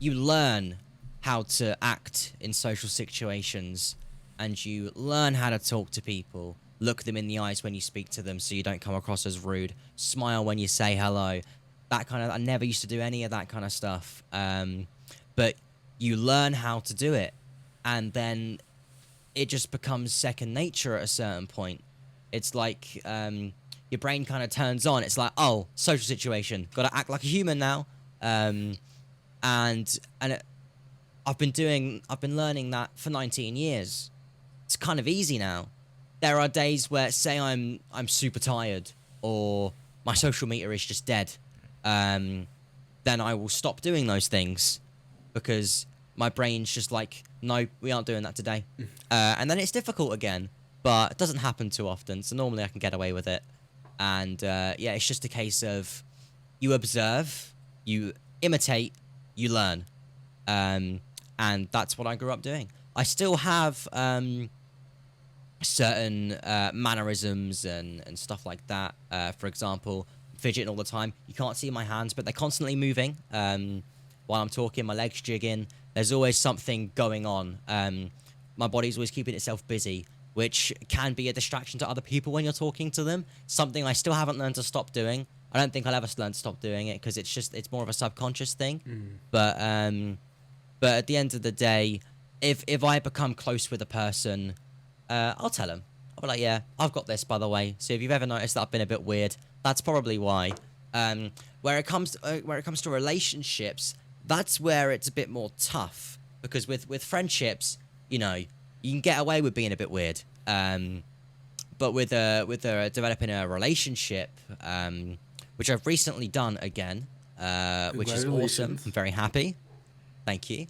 you learn how to act in social situations, and you learn how to talk to people, look them in the eyes when you speak to them so you don't come across as rude, smile when you say hello, that kind of... I never used to do any of that kind of stuff, but you learn how to do it, and then it just becomes second nature at a certain point. It's like your brain kind of turns on. It's like, oh, social situation, got to act like a human now. And I've been learning that for 19 years. It's kind of easy now. There are days where, say I'm super tired, or my social meter is just dead, then I will stop doing those things, because my brain's just like, no, we aren't doing that today. And then it's difficult again, but it doesn't happen too often, so normally I can get away with it. And yeah, it's just a case of you observe, you imitate, you learn. And that's what I grew up doing. I still have certain mannerisms and stuff like that. For example, fidgeting all the time. You can't see my hands, but they're constantly moving. While I'm talking, my legs jigging. There's always something going on. My body's always keeping itself busy, which can be a distraction to other people when you're talking to them. Something I still haven't learned to stop doing. I don't think I'll ever learn to stop doing it, because it's more of a subconscious thing. But at the end of the day, if I become close with a person, I'll tell them. I'll be like, yeah, I've got this, by the way. So if you've ever noticed that I've been a bit weird, that's probably why. Where it comes to relationships, that's where it's a bit more tough, because with friendships, you know, you can get away with being a bit weird. But with developing a relationship, which I've recently done again, which is awesome. I'm very happy. Thank you.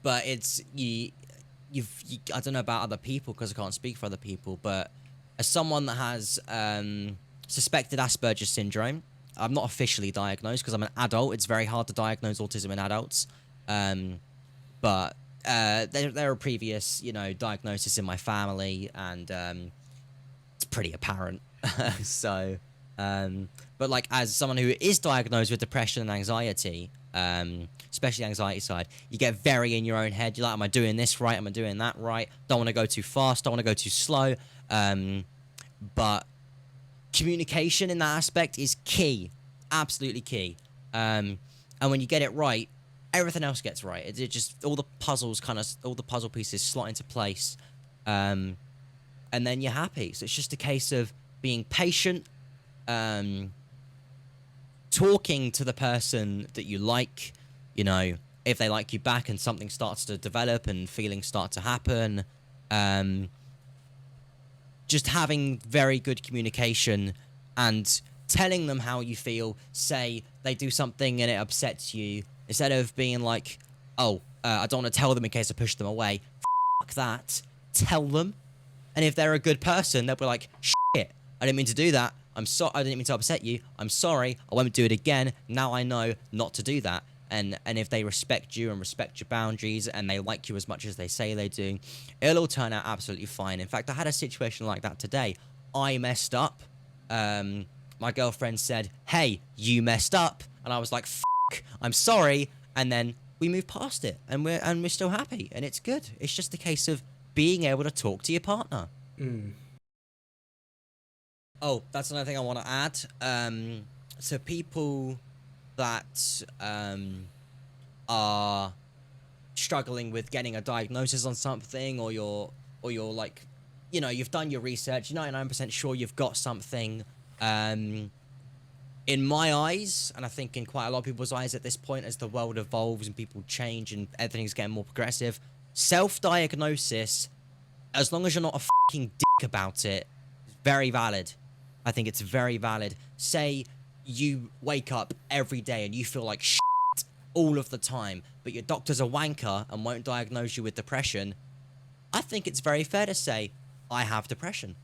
But it's I don't know about other people, because I can't speak for other people, but as someone that has suspected Asperger's syndrome, I'm not officially diagnosed because I'm an adult. It's very hard to diagnose autism in adults. But there are previous, diagnoses in my family, and it's pretty apparent. So, but like as someone who is diagnosed with depression and anxiety, especially the anxiety side, you get very in your own head. You're like, am I doing this right? Am I doing that right? Don't want to go too fast. Don't want to go too slow. But communication in that aspect is key, absolutely key. And when you get it right, everything else gets right. It just all the puzzle pieces slot into place, and then you're happy. So it's just a case of being patient, talking to the person that you like, if they like you back and something starts to develop and feelings start to happen, just having very good communication and telling them how you feel. Say they do something and it upsets you, instead of being like, I don't want to tell them in case I push them away. Fuck that. Tell them. And if they're a good person, they'll be like, shit, I didn't mean to do that. I didn't mean to upset you. I'm sorry. I won't do it again. Now I know not to do that. And if they respect you and respect your boundaries and they like you as much as they say they do, it'll all turn out absolutely fine. In fact, I had a situation like that today. I messed up. My girlfriend said, hey, you messed up. And I was like, fuck, I'm sorry. And then we moved past it and we're still happy and it's good. It's just a case of being able to talk to your partner. Oh, that's another thing I want to add. So people that are struggling with getting a diagnosis on something, or you're like, you've done your research, you're 99% sure you've got something. In my eyes, and I think in quite a lot of people's eyes at this point, as the world evolves and people change and everything's getting more progressive, self-diagnosis, as long as you're not a fucking dick about it, is very valid. I think it's very valid. Say you wake up every day and you feel like shit all of the time, but your doctor's a wanker and won't diagnose you with depression. I think it's very fair to say, I have depression,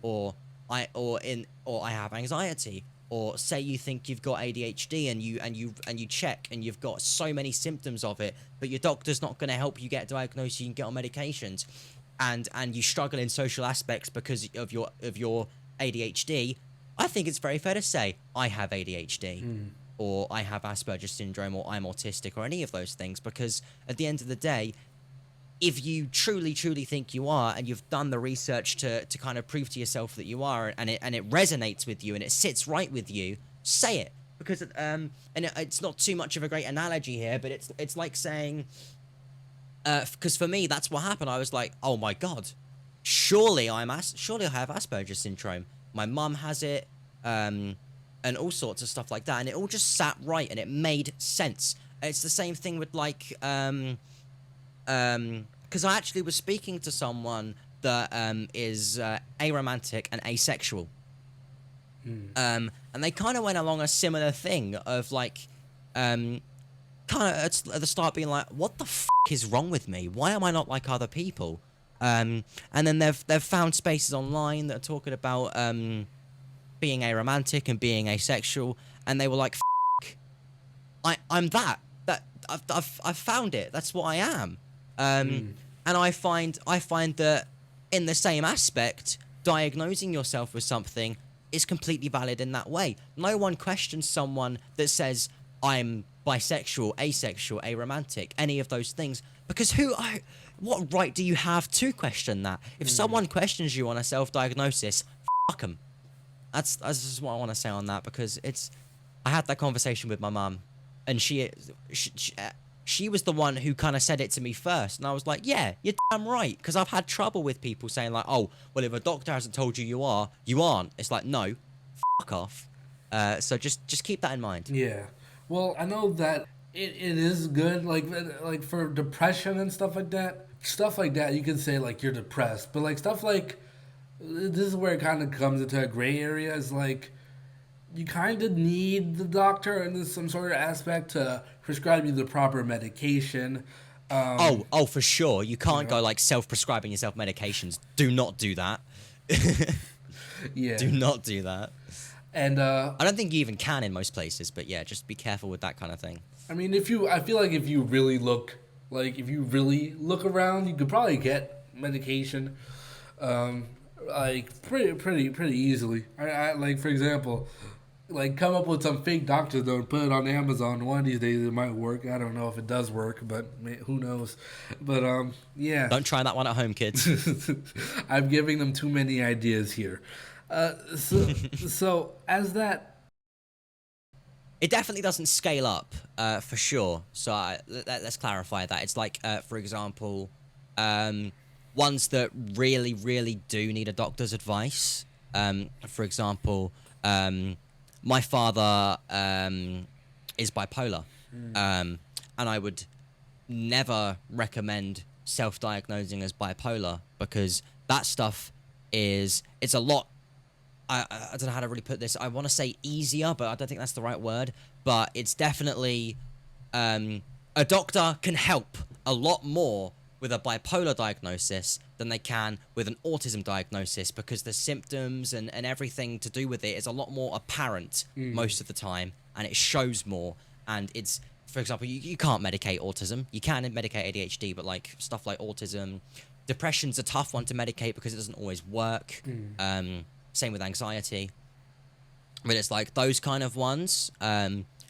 or I have anxiety, or say you think you've got ADHD and you check and you've got so many symptoms of it, but your doctor's not going to help you get diagnosed. You can get on medications, and you struggle in social aspects because of your ADHD. I think it's very fair to say I have ADHD, or I have Asperger's syndrome, or I'm autistic, or any of those things, because at the end of the day, if you truly think you are, and you've done the research to kind of prove to yourself that you are, and it resonates with you and it sits right with you, say it. Because it's not too much of a great analogy here, but it's like saying, because for me that's what happened. I was like, oh my god, surely I have Asperger's syndrome. My mum has it, and all sorts of stuff like that, and it all just sat right and it made sense. It's the same thing with like because I actually was speaking to someone that is aromantic and asexual, and they kind of went along a similar thing of like kind of at the start being like, what the f is wrong with me? Why am I not like other people? And then they've found spaces online that are talking about being aromantic and being asexual, and they were like, I'm that I've found it. That's what I am. And I find that in the same aspect, diagnosing yourself with something is completely valid in that way. No one questions someone that says, I'm bisexual, asexual, aromantic, any of those things, because what right do you have to question that? If someone questions you on a self-diagnosis, fuck them. That's just what I want to say on that, because I had that conversation with my mum, and she was the one who kind of said it to me first, and I was like, yeah, you're damn right, because I've had trouble with people saying like, oh, well, if a doctor hasn't told you you are, you aren't. It's like, no, fuck off. So just keep that in mind. Yeah. Well, I know that it is good, like for depression and stuff like that. Stuff like that, you can say like you're depressed, but like stuff like this is where it kind of comes into a gray area. Is like you kind of need the doctor in some sort of aspect to prescribe you the proper medication. Oh, for sure. You can't go like self-prescribing yourself medications. Do not do that. Yeah. Do not do that. And I don't think you even can in most places, but yeah, just be careful with that kind of thing. I mean, I feel like if you really look Like, if you really look around, you could probably get medication, like pretty easily. I like, for example, like come up with some fake doctor though and put it on Amazon. One of these days it might work. I don't know if it does work, but who knows? But yeah. Don't try that one at home, kids. I'm giving them too many ideas here. So as that. It definitely doesn't scale up, for sure. So let's clarify that. It's like, for example, ones that really, really do need a doctor's advice. For example, my father is bipolar, and I would never recommend self-diagnosing as bipolar because that stuff it's a lot. I don't know how to really put this. I want to say easier, but I don't think that's the right word. But it's definitely a doctor can help a lot more with a bipolar diagnosis than they can with an autism diagnosis because the symptoms and everything to do with it is a lot more apparent most of the time, and it shows more. And it's, for example, you can't medicate autism. You can medicate ADHD, but like stuff like autism, depression's a tough one to medicate because it doesn't always work. Same with anxiety. But it's like those kind of ones,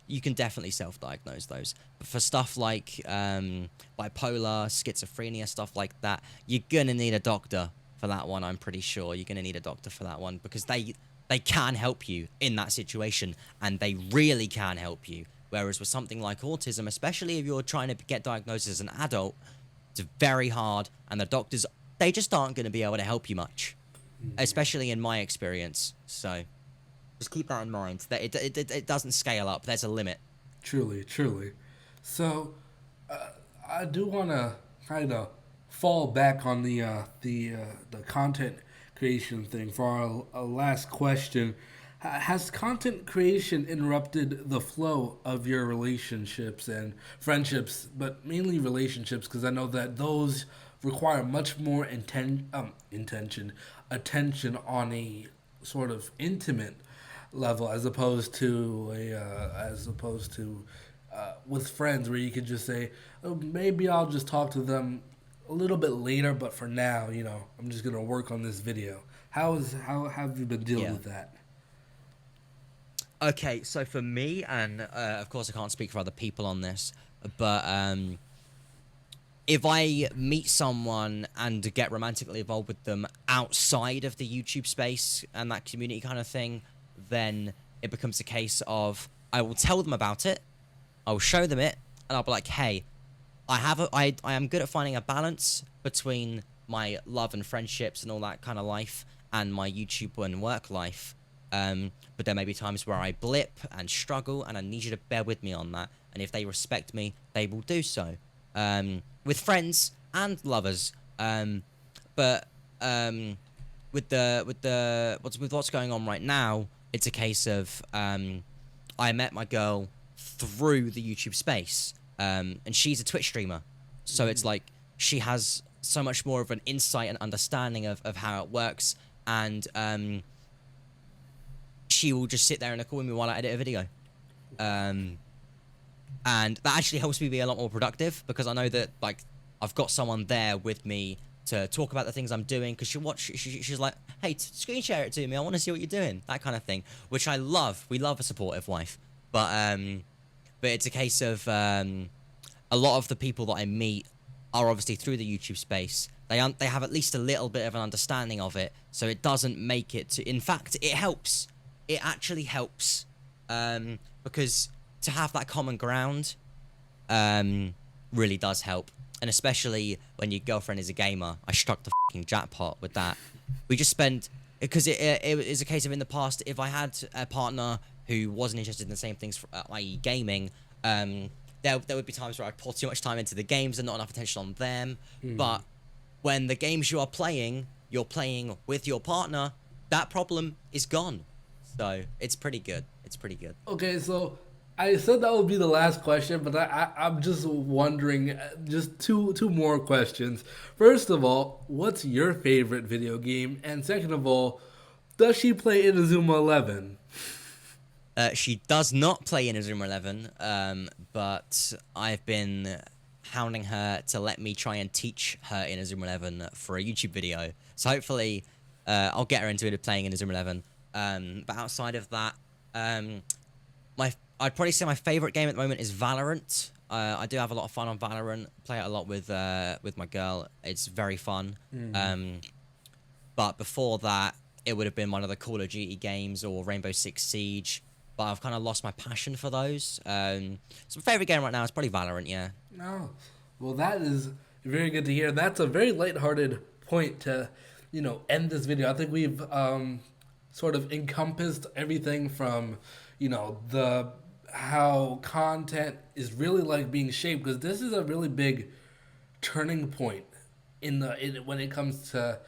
you can definitely self-diagnose those. But for stuff like bipolar, schizophrenia, stuff like that, you're going to need a doctor for that one, I'm pretty sure. You're going to need a doctor for that one because they can help you in that situation, and they really can help you. Whereas with something like autism, especially if you're trying to get diagnosed as an adult, it's very hard, and the doctors, they just aren't going to be able to help you much. Especially in my experience, so just keep that in mind. That it doesn't scale up. There's a limit. Truly. So, I do want to kind of fall back on the content creation thing for our last question. Has content creation interrupted the flow of your relationships and friendships, but mainly relationships? Because I know that those require much more attention on a sort of intimate level as opposed to with friends where you could just say, oh, maybe I'll just talk to them a little bit later, but for now, I'm just gonna work on this video. How have you been dealing with that? Okay, so for me, and of course I can't speak for other people on this, but if I meet someone and get romantically involved with them outside of the YouTube space and that community kind of thing, then it becomes a case of I will tell them about it, I'll show them it, and I'll be like, hey, I am good at finding a balance between my love and friendships and all that kind of life and my YouTube and work life. But there may be times where I blip and struggle, and I need you to bear with me on that. And if they respect me, they will do so. With friends and lovers, but with what's going on right now, it's a case of I met my girl through the YouTube space, and she's a Twitch streamer, so it's like she has so much more of an insight and understanding of how it works, and she will just sit there in a call with me while I edit a video. And that actually helps me be a lot more productive because I know that like I've got someone there with me to talk about the things I'm doing, because she's like, hey, screen share it to me, I want to see what you're doing, that kind of thing, which I love. We love a supportive wife, but it's a case of a lot of the people that I meet are obviously through the YouTube space. They have at least a little bit of an understanding of it, so it doesn't make it to, in fact it helps, it actually helps, because to have that common ground really does help. And especially when your girlfriend is a gamer. I struck the fucking jackpot with that. We just spend, because it is a case of in the past, if I had a partner who wasn't interested in the same things, i.e. gaming, there would be times where I'd pour too much time into the games and not enough attention on them. But when the games you're playing with your partner, that problem is gone. So it's pretty good. It's pretty good. Okay, so I said that would be the last question, but I'm just wondering, just two more questions. First of all, what's your favorite video game? And second of all, does she play Inazuma 11? She does not play Inazuma 11, but I've been hounding her to let me try and teach her in Azure 11 for a YouTube video. So hopefully I'll get her into it playing in Azure 11. But outside of that, I'd probably say my favorite game at the moment is Valorant. I do have a lot of fun on Valorant. Play it a lot with my girl. It's very fun. But before that, it would have been one of the Call of Duty games or Rainbow Six Siege. But I've kind of lost my passion for those. So my favorite game right now is probably Valorant. Yeah. No, well, that is very good to hear. That's a very lighthearted point to, end this video. I think we've sort of encompassed everything from, how content is really like being shaped, because this is a really big turning point when it comes to,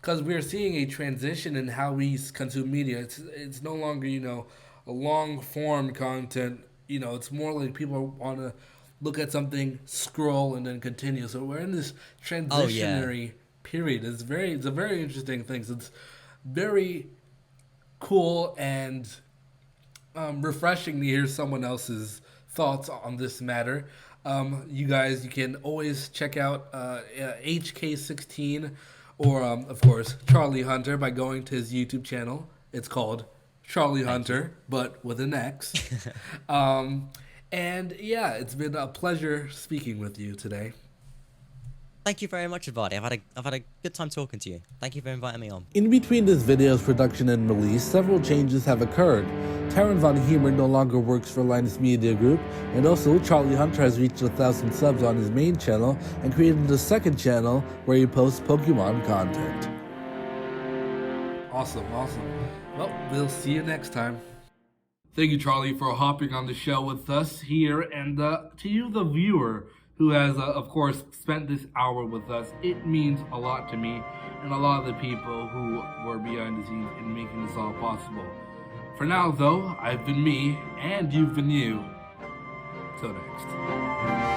because we're seeing a transition in how we consume media. It's no longer, a long form content. It's more like people want to look at something, scroll, and then continue. So we're in this transitionary period. It's a very interesting thing. So it's very cool and refreshing to hear someone else's thoughts on this matter. You guys, you can always check out HK16 or, of course, CharlieHuntxr by going to his YouTube channel. It's called CharlieHuntxr, but with an X. And yeah, it's been a pleasure speaking with you today. Thank you very much, everybody. I've had a good time talking to you. Thank you for inviting me on. In between this video's production and release, several changes have occurred. Taran von Hemert no longer works for Linus Media Group, and also CharlieHuntxr has reached 1,000 subs on his main channel and created a second channel where he posts Pokemon content. Awesome. Well, we'll see you next time. Thank you, Charlie, for hopping on the show with us here, and to you, the viewer, who has, of course, spent this hour with us. It means a lot to me and a lot of the people who were behind the scenes in making this all possible. For now, though, I've been me, and you've been you. Till next.